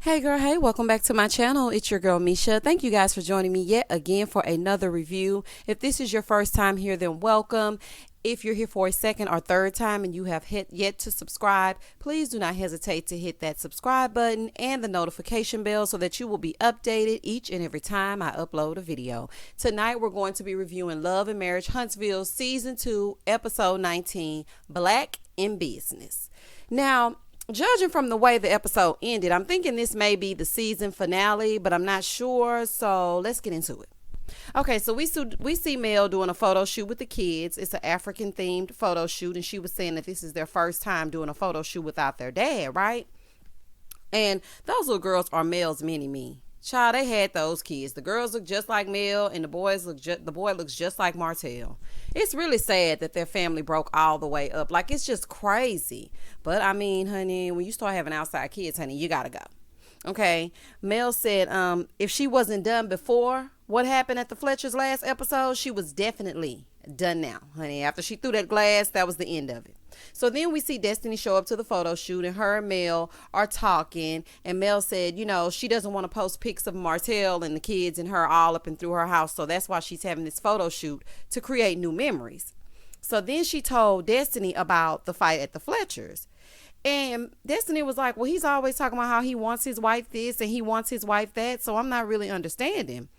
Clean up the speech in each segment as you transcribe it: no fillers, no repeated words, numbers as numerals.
Hey girl, hey, welcome back to my channel. It's your girl Misha. Thank you guys for joining me yet again for another review. If this is your first time here, then welcome. If you're here for a second or third time and you have yet to subscribe, please do not hesitate to hit that subscribe button and the notification bell so that you will be updated each and every time I upload a video. Tonight we're going to be reviewing Love and Marriage Huntsville Season 2, Episode 19, Blaque in Business. Now, judging from the way the episode ended, I'm thinking this may be the season finale, but I'm not sure, so let's get into it. Okay, so we see Mel doing a photo shoot with the kids. It's an African themed photo shoot, and she was saying that this is their first time doing a photo shoot without their dad, right? And those little girls are Mel's mini-me. Child, they had those kids. The girls look just like Mel, and the boy looks just like Martel. It's really sad that their family broke all the way up. Like, it's just crazy. But I mean, honey, when you start having outside kids, honey, you gotta go. Okay. Mel said, if she wasn't done before what happened at the Fletcher's last episode, she was definitely done now, honey. After she threw that glass, that was the end of it. So then we see Destiny show up to the photo shoot, and her and Mel are talking, and Mel said, you know, she doesn't want to post pics of Martel and the kids and her all up and through her house, so that's why she's having this photo shoot to create new memories. So then she told Destiny about the fight at the Fletchers, and Destiny was like, well, he's always talking about how he wants his wife this and he wants his wife that, so I'm not really understanding.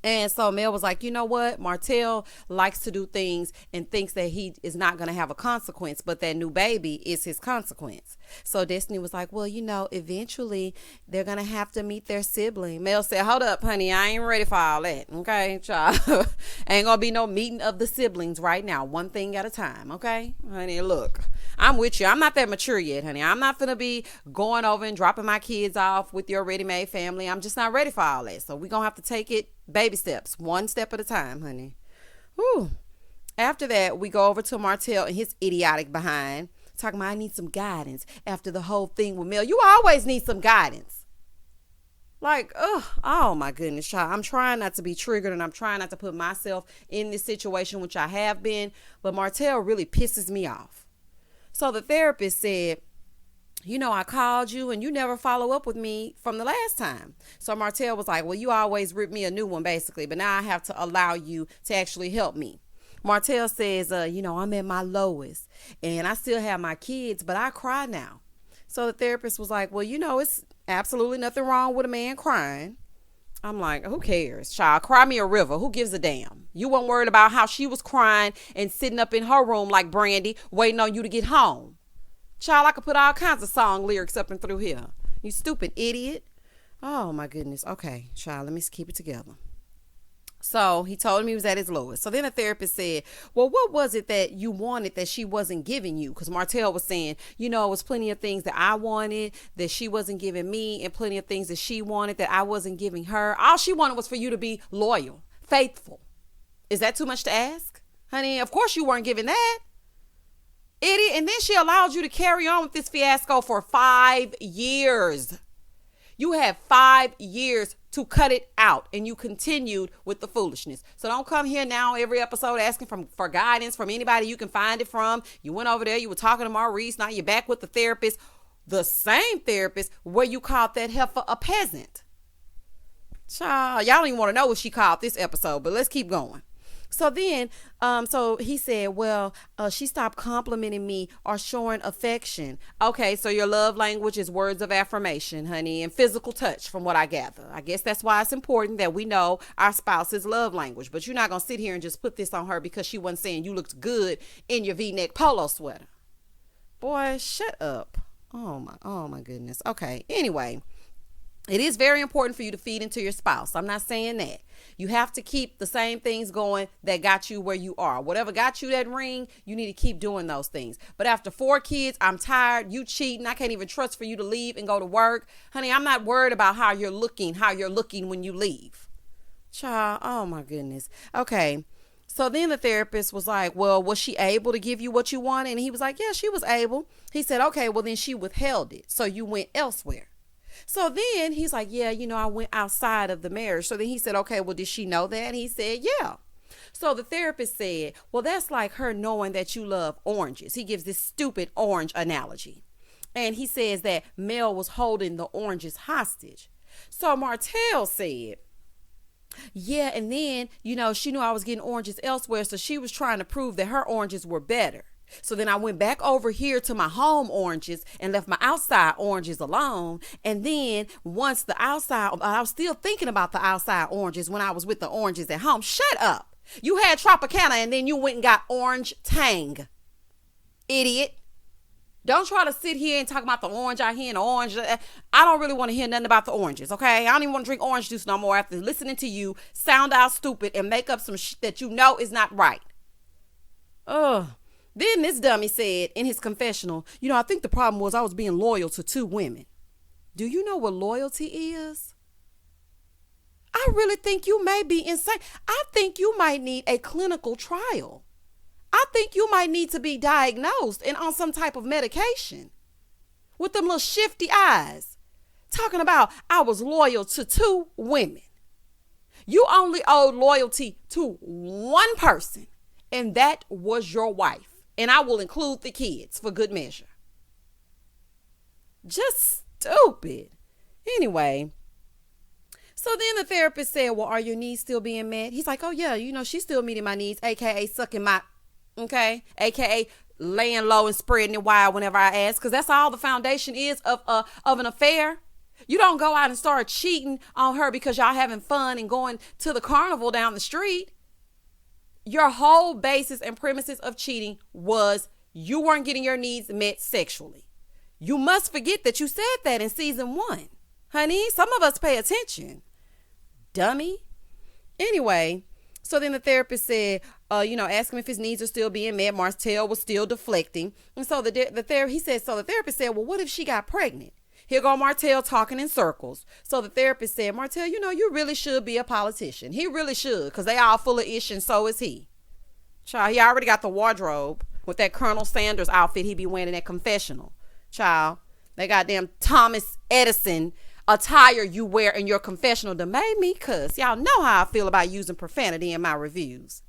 And so Mel was like, you know what? Martel likes to do things and thinks that he is not going to have a consequence, but that new baby is his consequence. So Destiny was like, well, you know, eventually they're going to have to meet their sibling. Mel said, hold up, honey. I ain't ready for all that. Okay, child. Ain't going to be no meeting of the siblings right now. One thing at a time. Okay, honey, look, I'm with you. I'm not that mature yet, honey. I'm not going to be going over and dropping my kids off with your ready-made family. I'm just not ready for all that. So we're going to have to take it baby steps, one step at a time, honey. Whew. After that, we go over to Martel and his idiotic behind, talking about I need some guidance after the whole thing with Mel. You always need some guidance. Like, oh my goodness, child. I'm trying not to be triggered, and I'm trying not to put myself in this situation, which I have been, but Martel really pisses me off. So the therapist said, you know, I called you and you never follow up with me from the last time. So Martel was like, well, you always rip me a new one, basically, but now I have to allow you to actually help me. Martel says, you know, I'm at my lowest and I still have my kids, but I cry now. So the therapist was like, well, you know, it's absolutely nothing wrong with a man crying. I'm like, who cares, child? Cry me a river. Who gives a damn? You weren't worried about how she was crying and sitting up in her room like Brandy, waiting on you to get home. Child, I could put all kinds of song lyrics up and through here. You stupid idiot. Oh, my goodness. Okay, child, let me keep it together. So he told him he was at his lowest. So then the therapist said, well, what was it that you wanted that she wasn't giving you? Because Martel was saying, you know, it was plenty of things that I wanted that she wasn't giving me, and plenty of things that she wanted that I wasn't giving her. All she wanted was for you to be loyal, faithful. Is that too much to ask? Honey, of course you weren't giving that. Idiot. And then she allowed you to carry on with this fiasco for 5 years. You had 5 years to cut it out, and you continued with the foolishness. So don't come here now every episode asking for guidance from anybody you can find it from. You went over there, you were talking to Maurice, now you're back with the therapist, the same therapist where you called that heifer a peasant. Child, y'all don't even want to know what she called this episode, but let's keep going. So then, so he said, well, she stopped complimenting me or showing affection. Okay, so your love language is words of affirmation, honey, and physical touch, from what I gather. I guess that's why it's important that we know our spouse's love language. But you're not going to sit here and just put this on her because she wasn't saying you looked good in your V-neck polo sweater. Boy, shut up. Oh my goodness. Okay, anyway. It is very important for you to feed into your spouse. I'm not saying that. You have to keep the same things going that got you where you are. Whatever got you that ring, you need to keep doing those things. But after 4 kids, I'm tired. You cheating. I can't even trust for you to leave and go to work. Honey, I'm not worried about how you're looking when you leave. Child, oh my goodness. Okay. So then the therapist was like, well, was she able to give you what you wanted? And he was like, yeah, she was able. He said, okay, well then she withheld it. So you went elsewhere. So then he's like, yeah, you know, I went outside of the marriage. So then he said, okay, well, did she know that? And he said, yeah. So the therapist said, well, that's like her knowing that you love oranges. He gives this stupid orange analogy. And he says that Mel was holding the oranges hostage. So Martell said, yeah, and then, she knew I was getting oranges elsewhere, so she was trying to prove that her oranges were better. So then I went back over here to my home oranges and left my outside oranges alone. And then once the outside, I was still thinking about the outside oranges when I was with the oranges at home. Shut up. You had Tropicana and then you went and got orange tang. Idiot. Don't try to sit here and talk about the orange out here and the orange. I don't really want to hear nothing about the oranges, okay? I don't even want to drink orange juice no more after listening to you sound out stupid and make up some shit that you know is not right. Ugh. Then this dummy said in his confessional, I think the problem was I was being loyal to 2 women. Do you know what loyalty is? I really think you may be insane. I think you might need a clinical trial. I think you might need to be diagnosed and on some type of medication with them little shifty eyes. Talking about I was loyal to 2 women. You only owed loyalty to 1 person, and that was your wife. And I will include the kids for good measure. Just stupid. Anyway, so then the therapist said, well, are your needs still being met? He's like, oh, yeah, she's still meeting my needs, a.k.a. sucking my, a.k.a. laying low and spreading it wide whenever I ask, because that's all the foundation is of an affair. You don't go out and start cheating on her because y'all having fun and going to the carnival down the street. Your whole basis and premises of cheating was you weren't getting your needs met sexually. You must forget that you said that in season 1. Honey, some of us pay attention. Dummy. Anyway, so then the therapist said, ask him if his needs are still being met. Martell was still deflecting. And so the therapist said, well, what if she got pregnant? Here go Martell talking in circles. So the therapist said, Martell, you really should be a politician. He really should, because they all full of ish and so is he. Child, he already got the wardrobe with that Colonel Sanders outfit he be wearing in that confessional. Child, they goddamn Thomas Edison attire you wear in your confessional that made me cuss. Y'all know how I feel about using profanity in my reviews.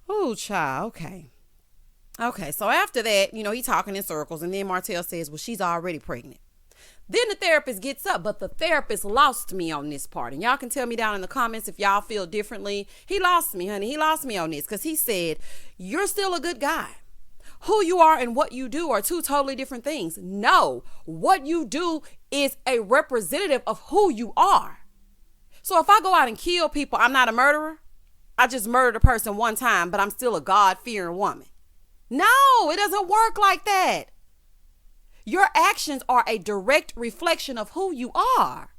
Oh, child, okay. Okay, so after that, he talking in circles, and then Martell says, well, she's already pregnant. Then the therapist gets up, but the therapist lost me on this part. And y'all can tell me down in the comments if y'all feel differently. He lost me, honey. He lost me on this because he said, you're still a good guy. Who you are and what you do are 2 totally different things. No, what you do is a representative of who you are. So if I go out and kill people, I'm not a murderer. I just murdered a person 1 time, but I'm still a God-fearing woman. No, it doesn't work like that. Your actions are a direct reflection of who you are.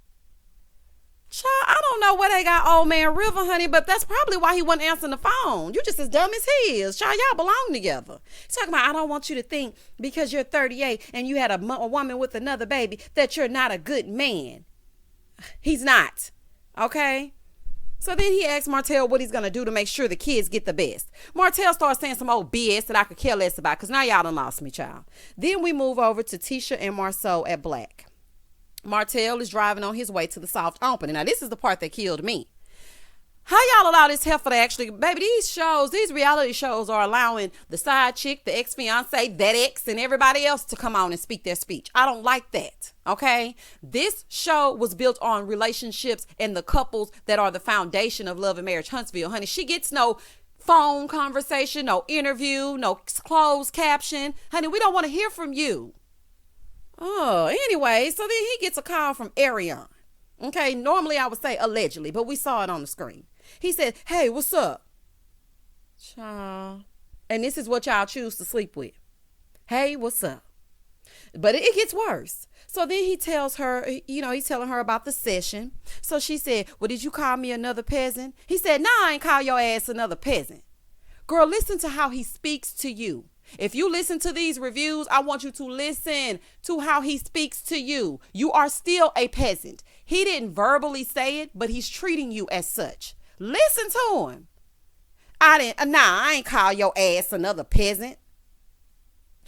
Child, I don't know where they got old man River, honey, but that's probably why he wasn't answering the phone. You just as dumb as he is. Child, y'all belong together. He's talking about, I don't want you to think because you're 38 and you had a woman with another baby that you're not a good man. He's not. Okay? So then he asked Martell what he's going to do to make sure the kids get the best. Martell starts saying some old BS that I could care less about because now y'all done lost me, child. Then we move over to Tisha and Marceau at Blaque. Martell is driving on his way to the soft opening. Now, this is the part that killed me. How y'all allow this heifer to actually, baby, these reality shows are allowing the side chick, the ex-fiance, that ex, and everybody else to come on and speak their speech. I don't like that, okay? This show was built on relationships and the couples that are the foundation of Love and Marriage Huntsville. Honey, she gets no phone conversation, no interview, no closed caption. Honey, we don't want to hear from you. Oh, anyway, so then he gets a call from Arion. Okay, normally I would say allegedly, but we saw it on the screen. He said, hey, what's up? Child. And this is what y'all choose to sleep with. Hey, what's up? But it gets worse. So then he tells her, he's telling her about the session. So she said, well, did you call me another peasant? He said, nah, I ain't call your ass another peasant. Girl, listen to how he speaks to you. If you listen to these reviews, I want you to listen to how he speaks to you. You are still a peasant. He didn't verbally say it, but he's treating you as such. Listen to him. I ain't call your ass another peasant.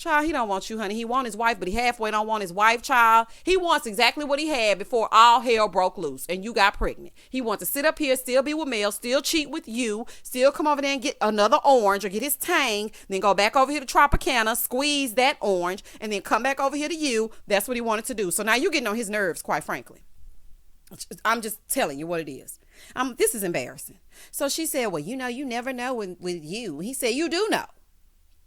Child, he don't want you, honey. He want his wife, but he halfway don't want his wife, child. He wants exactly what he had before all hell broke loose and you got pregnant. He wants to sit up here, still be with Mel, still cheat with you, still come over there and get another orange or get his Tang, then go back over here to Tropicana, squeeze that orange, and then come back over here to you. That's what he wanted to do. So now you're getting on his nerves, quite frankly. I'm just telling you what it is. This is embarrassing. So she said, well, you never know with you. He said, you do know.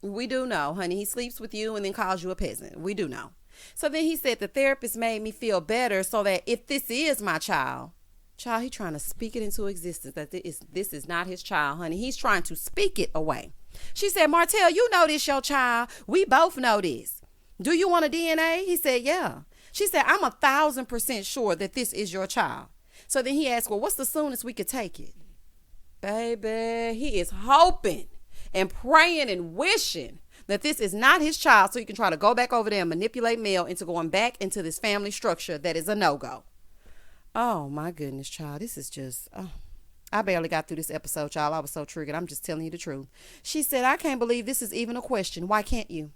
We do know, honey. He sleeps with you and then calls you a peasant. We do know. So then he said the therapist made me feel better so that if this is my child, he trying to speak it into existence, that this is not his child, honey. He's trying to speak it away. She said, Martell, you know this your child. We both know this. Do you want a DNA? He said, yeah. She said, I'm 1,000% sure that this is your child. So then he asked, well, what's the soonest we could take it? Baby, he is hoping and praying and wishing that this is not his child so he can try to go back over there and manipulate Mel into going back into this family structure that is a no-go. Oh, my goodness, child. This is just... I barely got through this episode, child. I was so triggered. I'm just telling you the truth. She said, I can't believe this is even a question. Why can't you?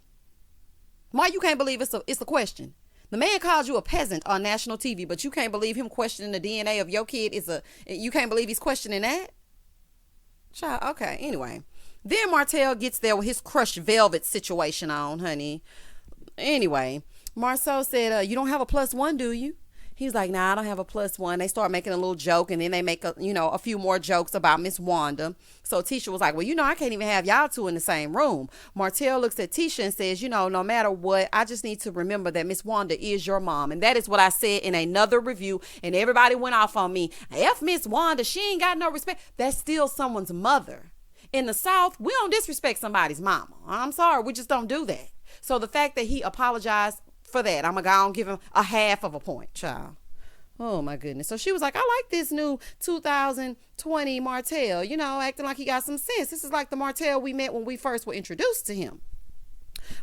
Why you can't believe it's a question? The man called you a peasant on national TV, but you can't believe him questioning the DNA of your kid you can't believe he's questioning that? Child, okay, anyway. Then Martel gets there with his crushed velvet situation on, honey. Anyway, Marceau said, you don't have a +1, do you? He was like, nah, I don't have a +1. They start making a little joke, and then they make a few more jokes about Miss Wanda. So Tisha was like, well, I can't even have y'all two in the same room. Martel looks at Tisha and says, no matter what, I just need to remember that Miss Wanda is your mom. And that is what I said in another review, and everybody went off on me. F Miss Wanda, she ain't got no respect. That's still someone's mother. In the South, we don't disrespect somebody's mama. I'm sorry, we just don't do that. So the fact that he apologized for that, I'm going to give him a half of a point, child. Oh, my goodness. So she was like, I like this new 2020 Martel, acting like he got some sense. This is like the Martel we met when we first were introduced to him.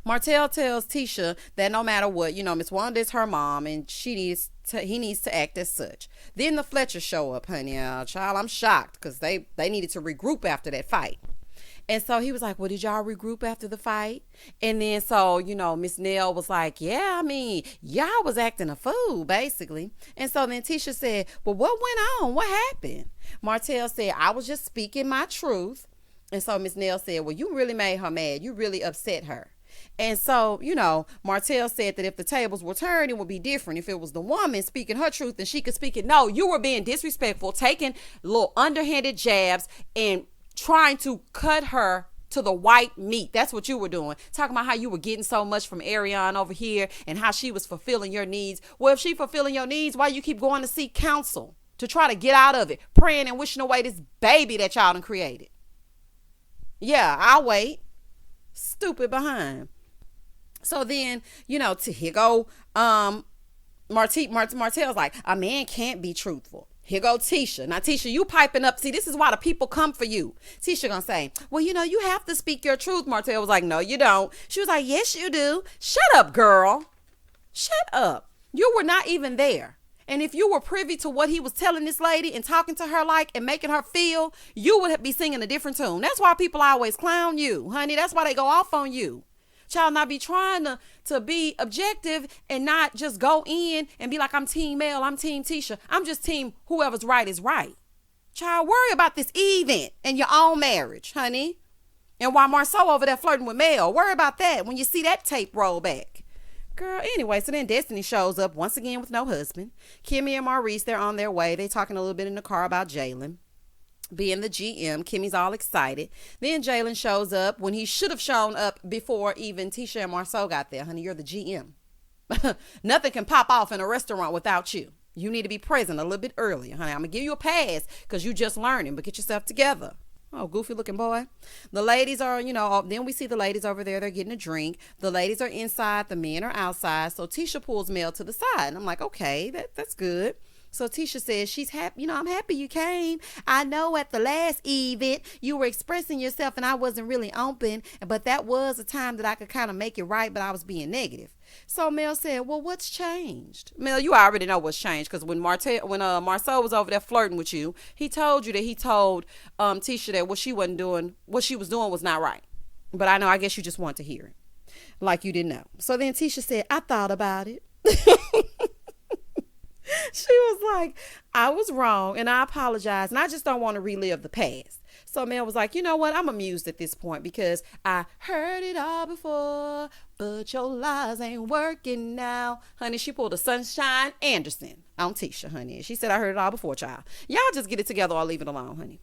Martel tells Tisha that no matter what, Miss Wanda is her mom and he needs to act as such. Then the Fletchers show up, honey. Child, I'm shocked because they needed to regroup after that fight. And so he was like, well, did y'all regroup after the fight? And then so, Miss Nell was like, yeah, y'all was acting a fool, basically. And so then Tisha said, well, what went on? What happened? Martel said, I was just speaking my truth. And so Miss Nell said, well, you really made her mad. You really upset her. And so, Martel said that if the tables were turned, it would be different. If it was the woman speaking her truth and she could speak it. No, you were being disrespectful, taking little underhanded jabs and trying to cut her to the white meat. That's what you were doing. Talking about how you were getting so much from Ariane over here and how she was fulfilling your needs. Well, if she fulfilling your needs, why you keep going to seek counsel to try to get out of it, praying and wishing away this baby that y'all done created? Yeah, I'll wait. Stupid behind. So then, here go, Martel's like, a man can't be truthful. Here go Tisha. Now, Tisha, you piping up. See, this is why the people come for you. Tisha gonna say, well, you have to speak your truth. Martel was like, no, you don't. She was like, yes, you do. Shut up, girl. Shut up. You were not even there. And if you were privy to what he was telling this lady and talking to her like and making her feel, you would be singing a different tune. That's why people always clown you, honey. That's why they go off on you. Child, not be trying to be objective and not just go in and be like, I'm team Mel, I'm team Tisha. I'm just team whoever's right is right. Child, worry about this event and your own marriage, honey. And while Marceau over there flirting with Mel, worry about that when you see that tape roll back. Girl, anyway, so then Destiny shows up once again with no husband. Kimmy and Maurice, they're on their way. They talking a little bit in the car about Jalen being the GM. Kimmy's all excited. Then Jalen shows up when he should have shown up before even Tisha and Marceau got there. Honey, you're the GM. Nothing can pop off in a restaurant without you. You need to be present a little bit earlier, honey. I'm going to give you a pass because you just learning, but get yourself together. Oh, goofy looking boy. The ladies are, then we see the ladies over there. They're getting a drink. The ladies are inside. The men are outside. So Tisha pulls Mel to the side. And I'm like, okay, that's good. So Tisha says she's happy. I'm happy you came. I know at the last event you were expressing yourself and I wasn't really open, but that was a time that I could kind of make it right, but I was being negative. So Mel said, well, what's changed? Mel, you already know what's changed because when Marceau was over there flirting with you, he told you that he told Tisha that what she was doing was not right. But I guess you just want to hear it. Like you didn't know. So then Tisha said, I thought about it. She was like, I was wrong and I apologize and I just don't want to relive the past. So Mel was like, you know what? I'm amused at this point because I heard it all before, but your lies ain't working now. Honey, she pulled a Sunshine Anderson on Tisha, honey. She said, I heard it all before, child. Y'all just get it together or leave it alone, honey.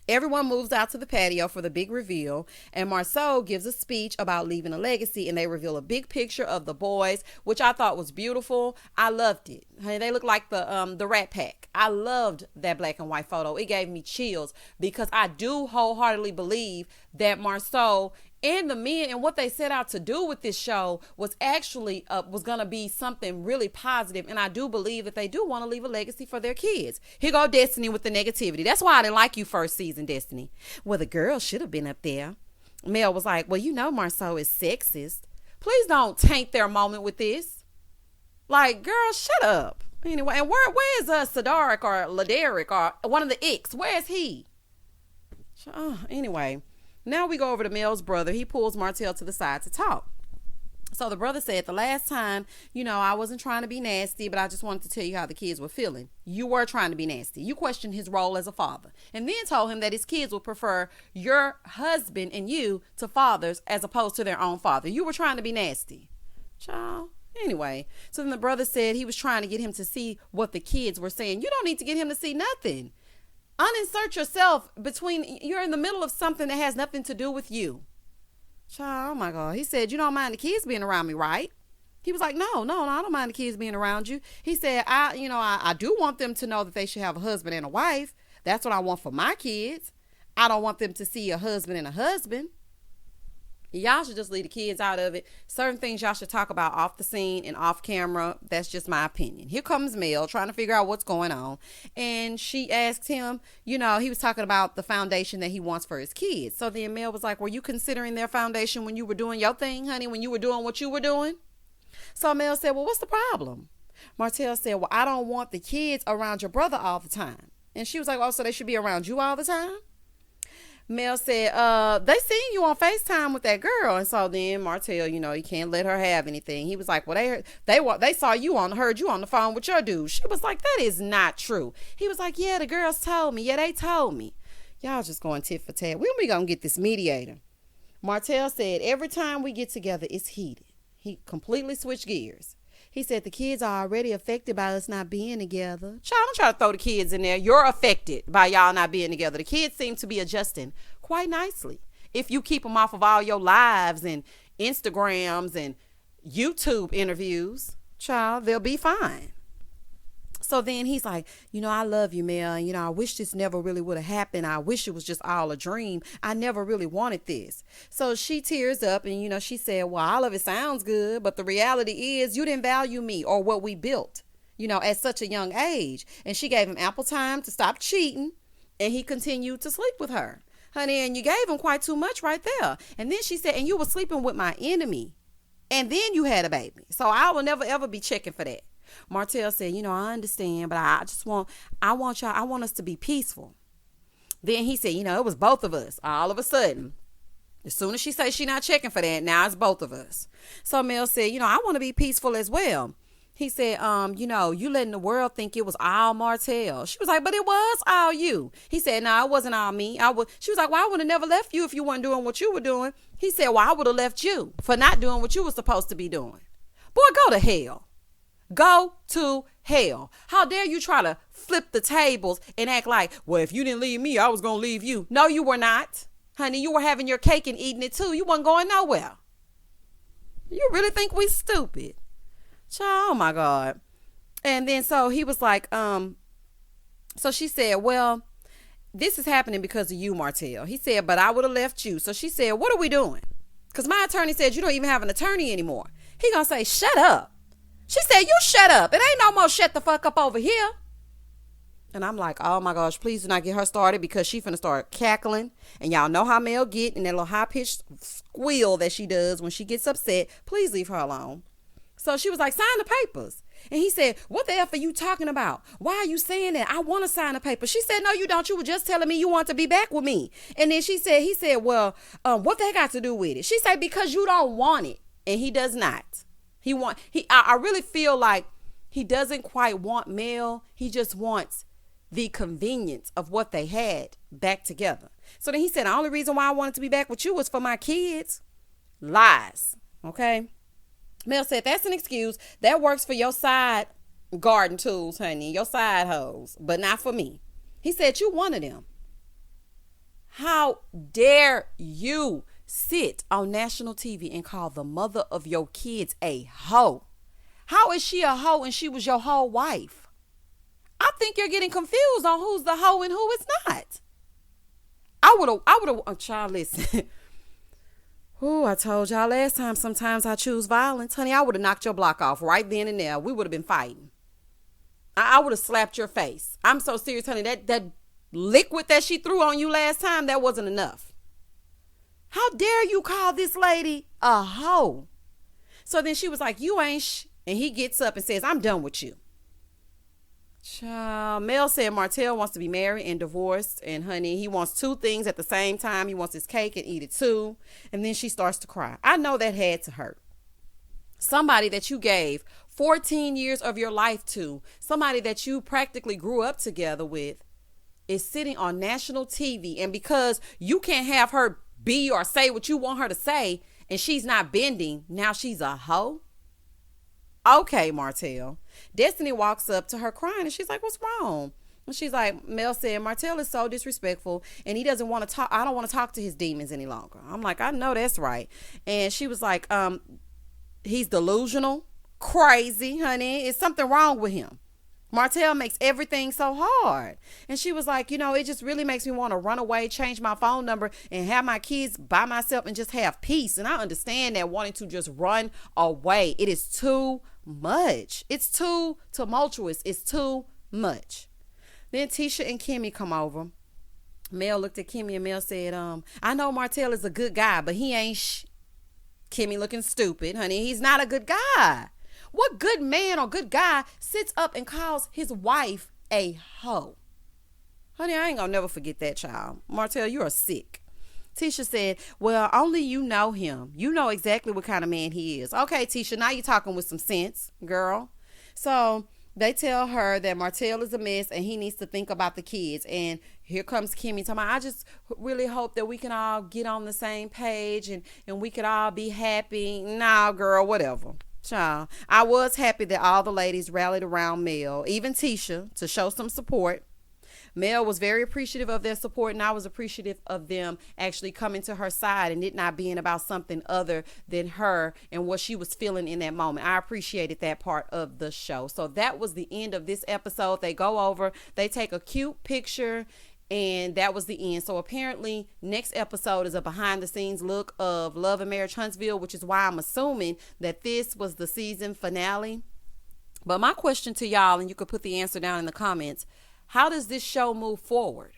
Everyone moves out to the patio for the big reveal, and Marceau gives a speech about leaving a legacy, and they reveal a big picture of the boys, which I thought was beautiful. I loved it. Honey, they look like the Rat Pack. I loved that black and white photo. It gave me chills because I do wholeheartedly believe that Marceau and the men and what they set out to do with this show was actually was going to be something really positive. And I do believe that they do want to leave a legacy for their kids. Here go Destiny with the negativity. That's why I didn't like you first season, Destiny. Well, the girl should have been up there. Mel was like, well, you know, Marceau is sexist. Please don't taint their moment with this. Like, girl, shut up. Anyway, and where is Sadaric or Laderic or one of the Icks? Where is he? Anyway. Now we go over to Mel's brother. He pulls Martel to the side to talk. So the brother said, the last time, you know, I wasn't trying to be nasty, but I just wanted to tell you how the kids were feeling. You were trying to be nasty. You questioned his role as a father and then told him that his kids would prefer your husband and you to fathers as opposed to their own father. You were trying to be nasty. Child. Anyway, so then the brother said he was trying to get him to see what the kids were saying. You don't need to get him to see nothing. Uninsert yourself between, you're in the middle of something that has nothing to do with you. Child, oh my God. He said, you don't mind the kids being around me, right? He was like, no, I don't mind the kids being around you. He said, I do want them to know that they should have a husband and a wife. That's what I want for my kids. I don't want them to see a husband and a husband. Y'all should just leave the kids out of it. Certain things y'all should talk about off the scene and off camera. That's just my opinion. Here comes Mel trying to figure out what's going on. And she asked him, you know, he was talking about the foundation that he wants for his kids. So then Mel was like, were you considering their foundation when you were doing your thing, honey, when you were doing what you were doing? So Mel said, well, what's the problem? Martell said, well, I don't want the kids around your brother all the time. And she was like, oh, so they should be around you all the time? Mel said, they seen you on FaceTime with that girl. And so then Martell, you know, you can't let her have anything. He was like, well, they saw you heard you on the phone with your dude. She was like, that is not true. He was like, yeah, the girls told me. Yeah, they told me. Y'all just going tit for tat. When we gonna get this mediator? Martell said, every time we get together, it's heated. He completely switched gears. He said, the kids are already affected by us not being together. Child, don't try to throw the kids in there. You're affected by y'all not being together. The kids seem to be adjusting quite nicely. If you keep them off of all your lives and Instagrams and YouTube interviews, child, they'll be fine. So then he's like, you know, I love you, Mel. And, you know, I wish this never really would have happened. I wish it was just all a dream. I never really wanted this. So she tears up and, you know, she said, well, all of it sounds good. But the reality is you didn't value me or what we built, you know, at such a young age. And she gave him ample time to stop cheating. And he continued to sleep with her. Honey, and you gave him quite too much right there. And then she said, and you were sleeping with my enemy. And then you had a baby. So I will never, ever be checking for that. Martell said, you know, I understand, but I want us to be peaceful. Then he said, you know, it was both of us all of a sudden. As soon as she says she's not checking for that, now it's both of us. So Mel said, you know, I want to be peaceful as well. He said, you know, you letting the world think it was all Martell. She was like, but it was all you. He said, no, it wasn't all me. She was like, well, I would have never left you if you weren't doing what you were doing. He said, well, I would have left you for not doing what you were supposed to be doing. Boy, go to hell. Go to hell. How dare you try to flip the tables and act like, well, if you didn't leave me, I was going to leave you. No, you were not. Honey, you were having your cake and eating it too. You weren't going nowhere. You really think we stupid? Child, oh my God. And then so he was like, so she said, well, this is happening because of you, Martell. He said, but I would have left you. So she said, what are we doing? Because my attorney said you don't even have an attorney anymore. He gonna say, shut up. She said, you shut up. It ain't no more shut the fuck up over here. And I'm like, oh my gosh, please do not get her started because she finna start cackling. And y'all know how Mel get in that little high-pitched squeal that she does when she gets upset. Please leave her alone. So she was like, sign the papers. And he said, what the F are you talking about? Why are you saying that? I want to sign a paper. She said, no, you don't. You were just telling me you want to be back with me. And then he said, well, what that got to do with it? She said, because you don't want it. And he does not. I really feel like he doesn't quite want Mel. He just wants the convenience of what they had back together. So then he said, the only reason why I wanted to be back with you was for my kids. Lies. Okay. Mel said, that's an excuse. That works for your side garden tools, honey, your side hoes, but not for me. He said, you one of them. How dare you sit on national TV and call the mother of your kids a hoe? How is she a hoe and she was your whole wife? I think you're getting confused on who's the hoe and who is not. I would have, child, listen. Ooh, I told y'all last time, sometimes I choose violence. Honey, I would have knocked your block off right then and there. We would have been fighting. I would have slapped your face. I'm so serious, honey. That liquid that she threw on you last time, that wasn't enough. How dare you call this lady a hoe? So then she was like, you ain't and he gets up and says, I'm done with you. Child, Mel said Martel wants to be married and divorced, and honey, he wants two things at the same time. He wants his cake and eat it too. And then she starts to cry. I know that had to hurt. Somebody that you gave 14 years of your life to, somebody that you practically grew up together with, is sitting on national TV, and because you can't have her be or say what you want her to say, and she's not bending, now she's a hoe? Okay, Martel. Destiny walks up to her crying, and she's like, what's wrong? And she's like, Mel said, Martel is so disrespectful, and he doesn't want to talk. I don't want to talk to his demons any longer. I'm like, I know that's right. And she was like, he's delusional, crazy, honey. It's something wrong with him. Martel makes everything so hard. And she was like, it just really makes me want to run away, change my phone number, and have my kids by myself and just have peace. And I understand that wanting to just run away. It is too much. It's too tumultuous. It's too much. Then Tisha and Kimmy come over. Mel looked at Kimmy and Mel said, I know Martel is a good guy, but he ain't Kimmy looking stupid, honey. He's not a good guy. What good man or good guy sits up and calls his wife a hoe? Honey, I ain't gonna never forget that, child. Martel, you are sick. Tisha said, well, only you know him. You know exactly what kind of man he is. Okay, Tisha, now you're talking with some sense, girl. So they tell her that Martel is a mess and he needs to think about the kids. And here comes Kimmy talking about, I just really hope that we can all get on the same page and we could all be happy. Nah, girl, whatever. Child, I was happy that all the ladies rallied around Mel, even Tisha, to show some support. Mel was very appreciative of their support, and I was appreciative of them actually coming to her side and it not being about something other than her and what she was feeling in that moment. I appreciated that part of the show. So that was the end of this episode. They go over, they take a cute picture, and that was the end. So apparently next episode is a behind the scenes look of Love and Marriage Huntsville, which is why I'm assuming that this was the season finale. But my question to y'all, and you could put the answer down in the comments, how does this show move forward?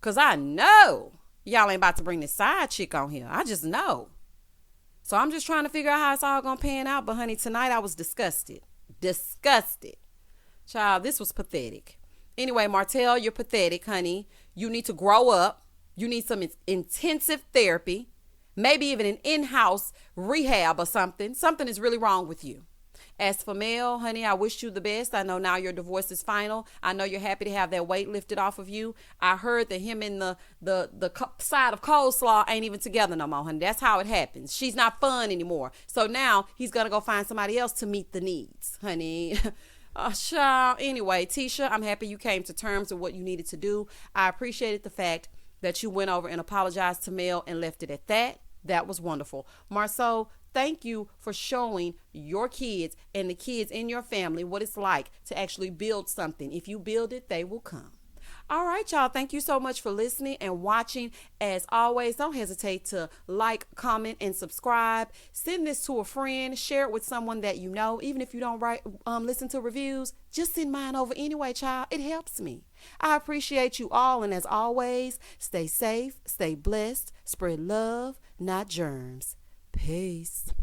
Because I know y'all ain't about to bring this side chick on here. I just know. So I'm just trying to figure out how it's all going to pan out. But honey, tonight I was disgusted. Disgusted. Child, this was pathetic. Anyway, Martel, you're pathetic, honey. You need to grow up. You need some intensive therapy. Maybe even an in-house rehab or something. Something is really wrong with you. As for Mel, honey, I wish you the best. I know now your divorce is final. I know you're happy to have that weight lifted off of you. I heard that him and the side of coleslaw ain't even together no more, honey. That's how it happens. She's not fun anymore. So now he's going to go find somebody else to meet the needs, honey. Child. Anyway, Tisha, I'm happy you came to terms with what you needed to do. I appreciated the fact that you went over and apologized to Mel and left it at that. That was wonderful. Marceau, thank you for showing your kids and the kids in your family what it's like to actually build something. If you build it, they will come. All right, y'all. Thank you so much for listening and watching. As always, don't hesitate to like, comment, and subscribe. Send this to a friend. Share it with someone that you know. Even if you don't listen to reviews, just send mine over anyway, child. It helps me. I appreciate you all. And as always, stay safe, stay blessed, spread love, not germs. Peace.